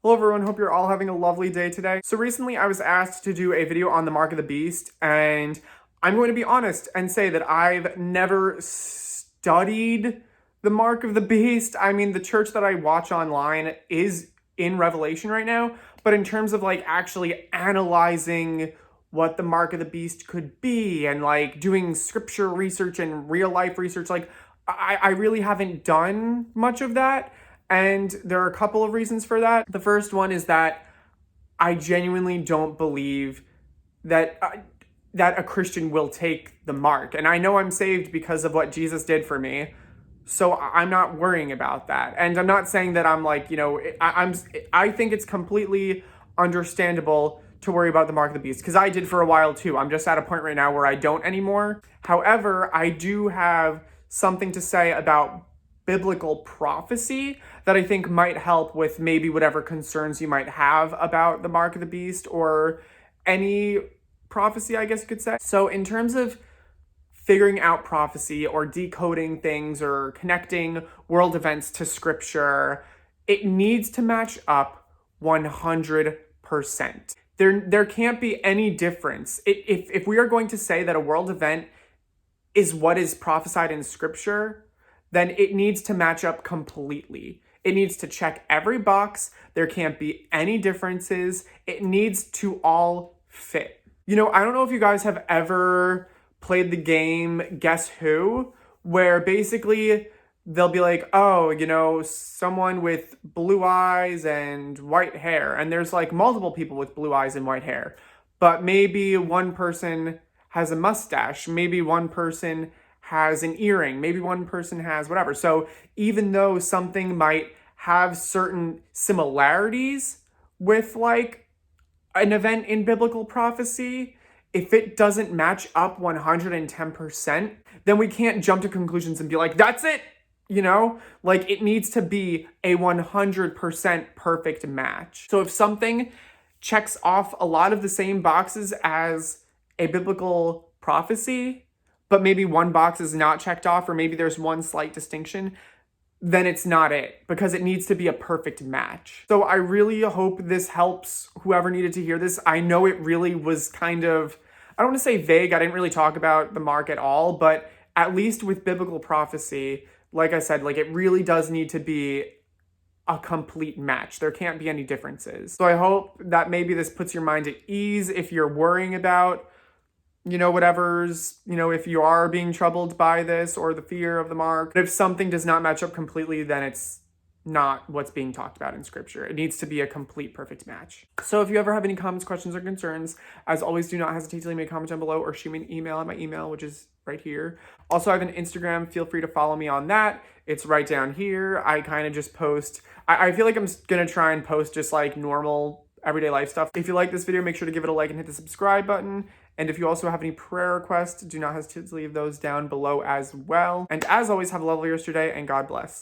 Hello everyone, hope you're all having a lovely day today. So recently I was asked to do a video on the Mark of the Beast, and I'm going to be honest and say that I've never studied the Mark of the Beast. I mean, the church that I watch online is in Revelation right now, but in terms of like actually analyzing what the Mark of the Beast could be and like doing scripture research and real life research, like I really haven't done much of that. And there are a couple of reasons for that. The first one is that I genuinely don't believe that that a Christian will take the mark. And I know I'm saved because of what Jesus did for me. So I'm not worrying about that. And I'm not saying that I'm like, I think it's completely understandable to worry about the mark of the beast because I did for a while too. I'm just at a point right now where I don't anymore. However, I do have something to say about biblical prophecy that I think might help with maybe whatever concerns you might have about the mark of the beast or any prophecy, I guess you could say. So in terms of figuring out prophecy or decoding things or connecting world events to scripture, it needs to match up 100%. There can't be any difference. If we are going to say that a world event is what is prophesied in scripture, then it needs to match up completely. It needs to check every box. There can't be any differences. It needs to all fit. I don't know if you guys have ever played the game Guess Who, where basically they'll be like, oh, someone with blue eyes and white hair. And there's like multiple people with blue eyes and white hair. But maybe one person has a mustache. Maybe one person has an earring. Maybe one person has whatever. So even though something might have certain similarities with like an event in biblical prophecy, if it doesn't match up 110%, then we can't jump to conclusions and be like, that's it. Like it needs to be a 100% perfect match. So if something checks off a lot of the same boxes as a biblical prophecy, but maybe one box is not checked off, or maybe there's one slight distinction, then it's not it, because it needs to be a perfect match. So I really hope this helps whoever needed to hear this. I know it really was kind of, I don't want to say vague, I didn't really talk about the mark at all, but at least with biblical prophecy, like I said, like it really does need to be a complete match. There can't be any differences. So I hope that maybe this puts your mind at ease if you're worrying about if you are being troubled by this or the fear of the mark. But if something does not match up completely, then it's not what's being talked about in scripture. It needs to be a complete perfect match. So if you ever have any comments, questions, or concerns, as always, do not hesitate to leave me a comment down below or shoot me an email at my email, which is right here. Also, I have an Instagram. Feel free to follow me on that. It's right down here. I kind of just post, I feel like I'm going to try and post just like normal everyday life stuff. If you like this video, make sure to give it a like and hit the subscribe button. And if you also have any prayer requests, do not hesitate to leave those down below as well. And as always, have a lovely rest of your day and God bless.